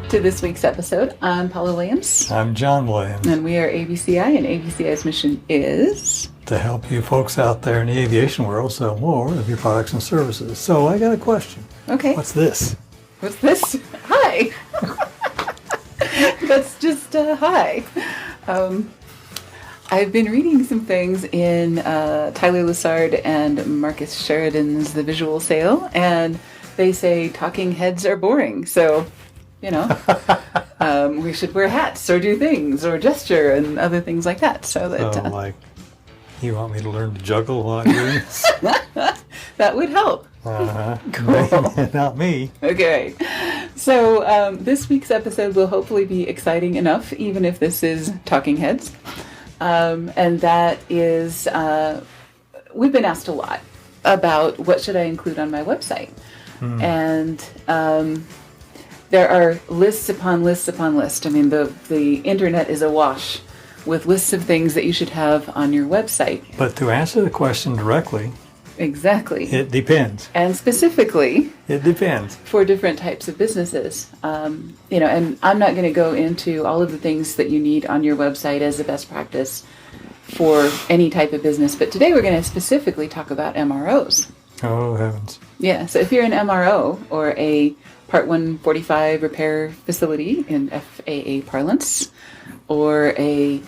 to this week's episode. I'm Paula Williams. I'm John Williams. And we are ABCI, and ABCI's mission is to help you folks out there in the aviation world sell more of your products and services. So I got a question. Okay. What's this? What's this? Hi. That's just hi. I've been reading some things in Tyler Lessard and Marcus Sheridan's The Visual Sale, and they say talking heads are boring. So, we should wear hats or do things or gesture and other things like that. So that like, you want me to learn to juggle while I'm doing this? That would help. Cool. Not me. Okay. So this week's episode will hopefully be exciting enough, even if this is talking heads. And that is, we've been asked a lot about what should I include on my website. And there are lists upon lists upon lists. I mean, the internet is awash with lists of things that you should have on your website. But to answer the question directly, exactly, it depends. And specifically, it depends for different types of businesses. And I'm not going to go into all of the things that you need on your website as a best practice for any type of business. But today we're going to specifically talk about MROs. Oh, heavens. Yeah, so if you're an MRO or a Part 145 repair facility in FAA parlance, or a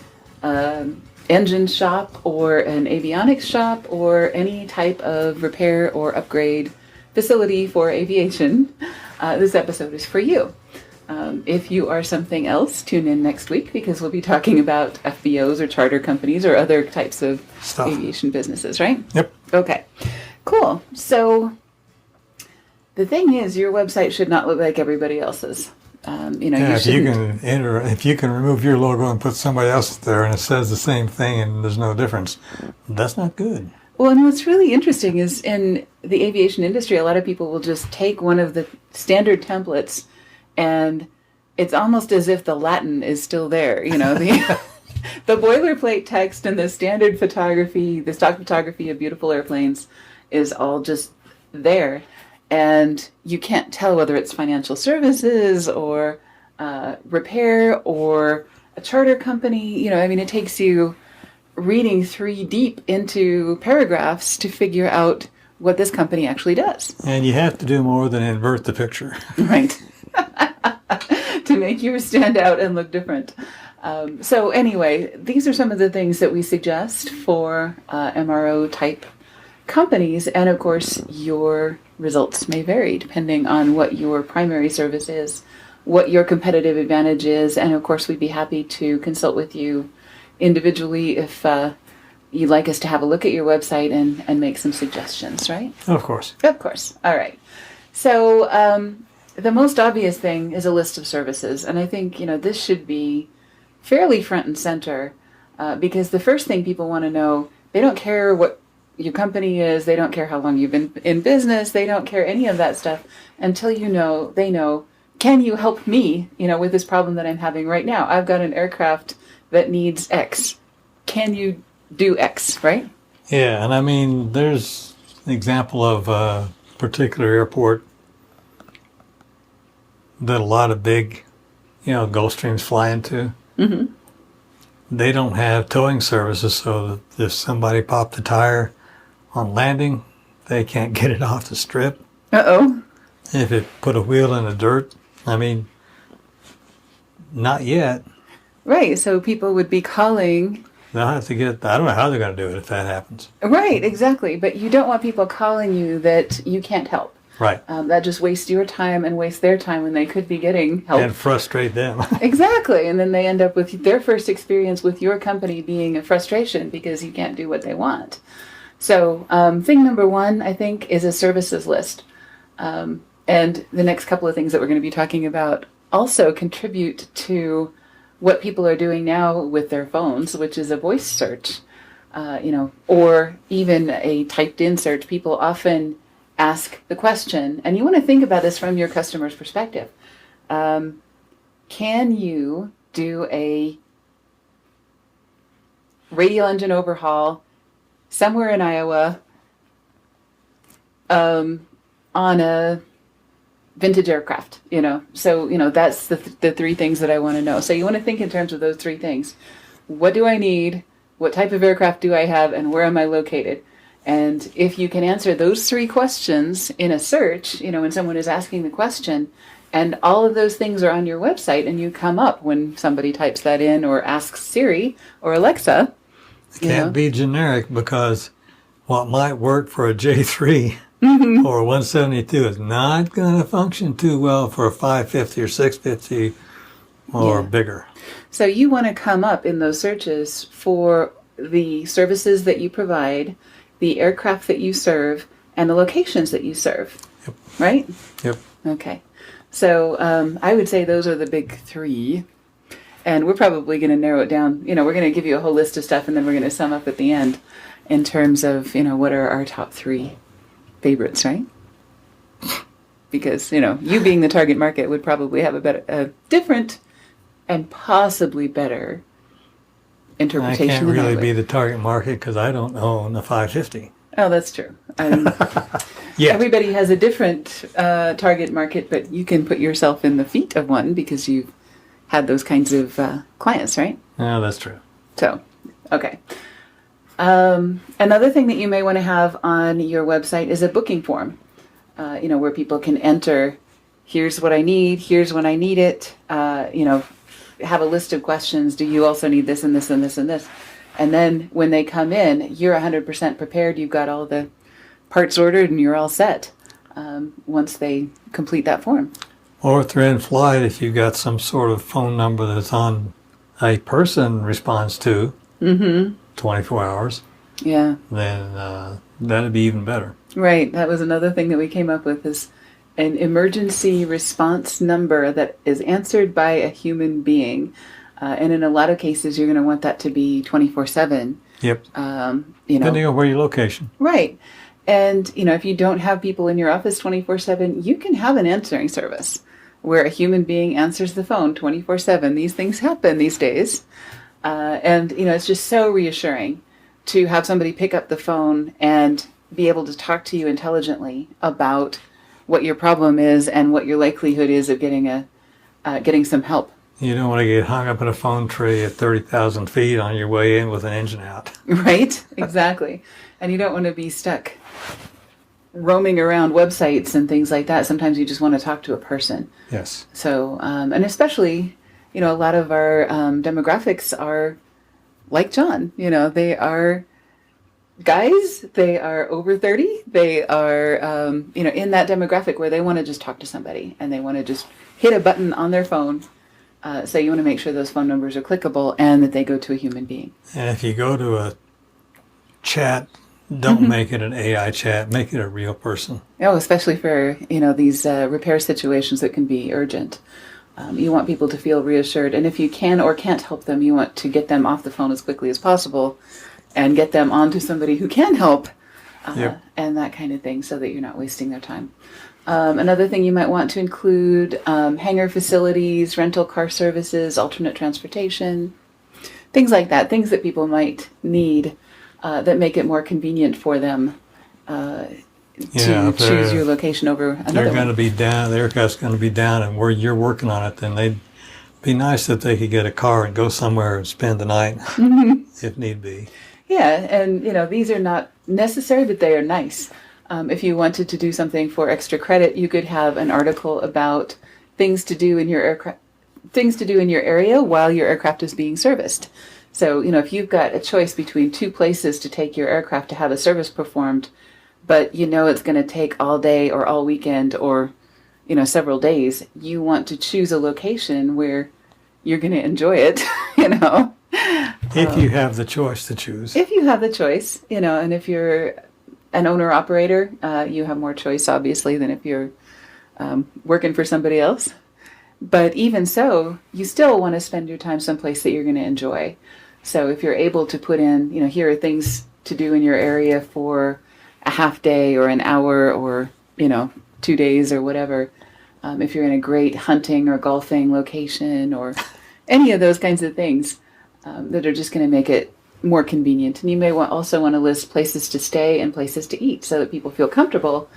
engine shop or an avionics shop or any type of repair or upgrade facility for aviation, this episode is for you. If you are something else, tune in next week because we'll be talking about FBOs or charter companies or other types of aviation businesses, right? Yep. Okay, cool. So the thing is, your website should not look like everybody else's. If you can remove your logo and put somebody else there and it says the same thing and there's no difference, that's not good. Well, and what's really interesting is in the aviation industry, a lot of people will just take one of the standard templates and it's almost as if the Latin is still there. The boilerplate text and the standard photography, the stock photography of beautiful airplanes is all just there. And you can't tell whether it's financial services or repair or a charter company. It takes you reading 3 deep into paragraphs to figure out what this company actually does. And you have to do more than invert the picture. Right. To make you stand out and look different. So anyway, these are some of the things that we suggest for MRO type companies. And of course, your results may vary depending on what your primary service is, what your competitive advantage is, and of course we'd be happy to consult with you individually if you'd like us to have a look at your website and make some suggestions, right? Of course. Of course. All right. So the most obvious thing is a list of services, and I think this should be fairly front and center because the first thing people want to know, they don't care what your company is, they don't care how long you've been in business, they don't care any of that stuff until they know, can you help me, with this problem that I'm having right now? I've got an aircraft that needs X. Can you do X, right? Yeah, and there's an example of a particular airport that a lot of big, Gulfstreams fly into. Mm-hmm. They don't have towing services, so that if somebody popped a tire on landing, they can't get it off the strip. Uh-oh. If it put a wheel in the dirt, not yet. Right, so people would be calling. They'll have to I don't know how they're going to do it if that happens. Right, exactly. But you don't want people calling you that you can't help. Right. That just wastes your time and wastes their time when they could be getting help. And frustrate them. Exactly. And then they end up with their first experience with your company being a frustration because you can't do what they want. So thing number 1, I think, is a services list. And the next couple of things that we're going to be talking about also contribute to what people are doing now with their phones, which is a voice search, or even a typed in search. People often ask the question, and you want to think about this from your customer's perspective. Can you do a radial engine overhaul somewhere in Iowa on a vintage aircraft, So, that's the three things that I want to know. So you want to think in terms of those three things. What do I need? What type of aircraft do I have? And where am I located? And if you can answer those three questions in a search, when someone is asking the question, and all of those things are on your website and you come up when somebody types that in or asks Siri or Alexa. It can't be generic, because what might work for a J3 or a 172 is not going to function too well for a 550 or 650 or bigger. So you want to come up in those searches for the services that you provide, the aircraft that you serve, and the locations that you serve. Yep. Right? Yep. Okay. So I would say those are the big three. And we're probably going to narrow it down. We're going to give you a whole list of stuff, and then we're going to sum up at the end in terms of, what are our top three favorites, right? Because, you being the target market would probably have a different and possibly better interpretation. I can't than really would. be the target market because I don't own a 550. Oh, that's true. Yeah. Everybody has a different target market, but you can put yourself in the feet of one because you've had those kinds of clients, right? Yeah, that's true. So, okay. Another thing that you may want to have on your website is a booking form, where people can enter, here's what I need, here's when I need it, have a list of questions. Do you also need this and this and this and this? And then when they come in, you're 100% prepared. You've got all the parts ordered and you're all set once they complete that form. Or if they're in flight, if you've got some sort of phone number that's on a person responds to 24 hours, Yeah. then that'd be even better. Right. That was another thing that we came up with, is an emergency response number that is answered by a human being. And in a lot of cases, you're going to want that to be 24/7. Yep. Depending on where your location. Right. And, if you don't have people in your office 24/7, you can have an answering service where a human being answers the phone 24/7. These things happen these days. And, it's just so reassuring to have somebody pick up the phone and be able to talk to you intelligently about what your problem is and what your likelihood is of getting some help. You don't want to get hung up in a phone tree at 30,000 feet on your way in with an engine out. Right? Exactly. And you don't want to be stuck roaming around websites and things like that. Sometimes you just want to talk to a person. Yes. So, and especially, a lot of our demographics are like John. They are guys, they are over 30. They are, in that demographic where they want to just talk to somebody and they want to just hit a button on their phone. So you want to make sure those phone numbers are clickable and that they go to a human being. And if you go to a chat, don't make it an AI chat. Make it a real person. Oh, especially for, these repair situations that can be urgent. You want people to feel reassured. And if you can or can't help them, you want to get them off the phone as quickly as possible and get them onto somebody who can help and that kind of thing, so that you're not wasting their time. Another thing you might want to include, hangar facilities, rental car services, alternate transportation, things like that, things that people might need that make it more convenient for them to choose your location over another They're going one. to be down, the aircraft's going to be down, and where you're working on it, then they'd be nice if they could get a car and go somewhere and spend the night if need be. Yeah, and these are not necessary, but they are nice. If you wanted to do something for extra credit, you could have an article about things to do in your area while your aircraft is being serviced. So, if you've got a choice between two places to take your aircraft to have a service performed, but it's going to take all day or all weekend or, several days, you want to choose a location where you're going to enjoy it, If you have the choice to choose. If you have the choice, and if you're an owner-operator, you have more choice, obviously, than if you're working for somebody else. But even so, you still want to spend your time someplace that you're going to enjoy. So if you're able to put in, here are things to do in your area for a half day or an hour or, 2 days or whatever, if you're in a great hunting or golfing location or any of those kinds of things that are just going to make it more convenient. And you may also want to list places to stay and places to eat so that people feel comfortable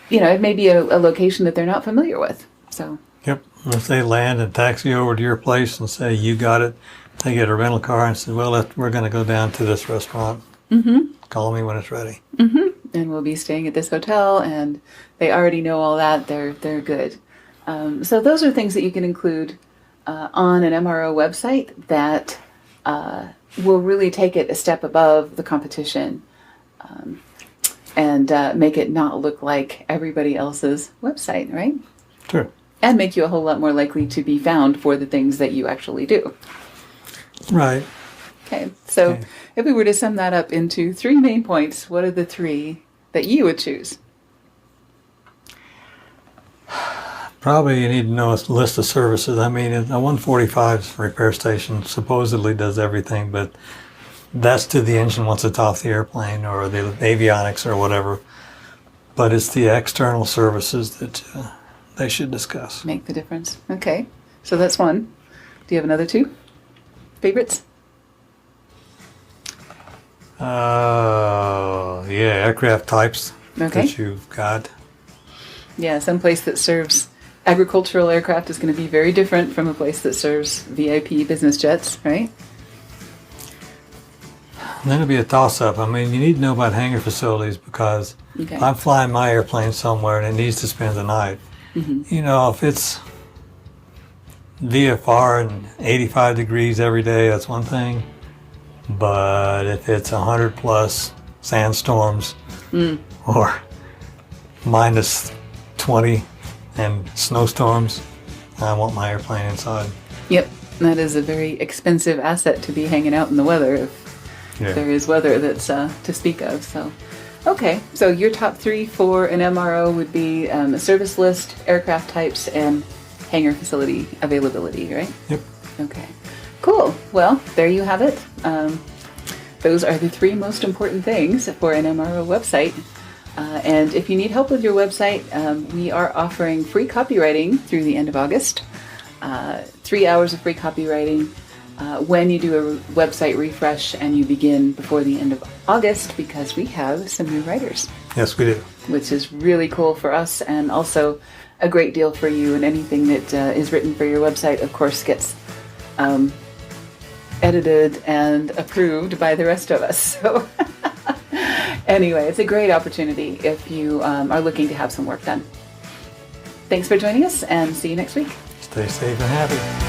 it may be a location that they're not familiar with. So, Yep. If they land and taxi over to your place and say, you got it, they get a rental car and say, well, we're going to go down to this restaurant. Call me when it's ready. and we'll be staying at this hotel, and they already know all that. They're good. So those are things that you can include on an MRO website that will really take it a step above the competition and make it not look like everybody else's website, right? Sure. And make you a whole lot more likely to be found for the things that you actually do. Right. Okay, so if we were to sum that up into 3 main points, what are the 3 that you would choose? Probably you need to know a list of services. I mean, a 145's repair station supposedly does everything, but that's to the engine once it's off the airplane or the avionics or whatever. But it's the external services that they should discuss. Make the difference. Okay, so that's 1. Do you have another 2 favorites? Yeah, aircraft types Okay. that you've got. Yeah, some place that serves agricultural aircraft is going to be very different from a place that serves VIP business jets, right? And then it'll be a toss-up. I mean, you need to know about hangar facilities because Okay. if I'm flying my airplane somewhere and it needs to spend the night, you know, if it's VFR and 85 degrees every day, that's one thing. But if it's 100 plus sandstorms or minus 20 and snowstorms, I want my airplane inside. Yep, that is a very expensive asset to be hanging out in the weather if there is weather that's to speak of. So, okay, so your top 3 for an MRO would be a service list, aircraft types, and hangar facility availability, right? Yep. Okay, cool. Well, there you have it. Those are the 3 most important things for an MRO website. And if you need help with your website, we are offering free copywriting through the end of August. 3 hours of free copywriting when you do a website refresh and you begin before the end of August, because we have some new writers. Yes, we do. Which is really cool for us and also a great deal for you. And anything that is written for your website, of course, gets edited and approved by the rest of us. So anyway, it's a great opportunity if you are looking to have some work done. Thanks for joining us, and see you next week. Stay safe and happy.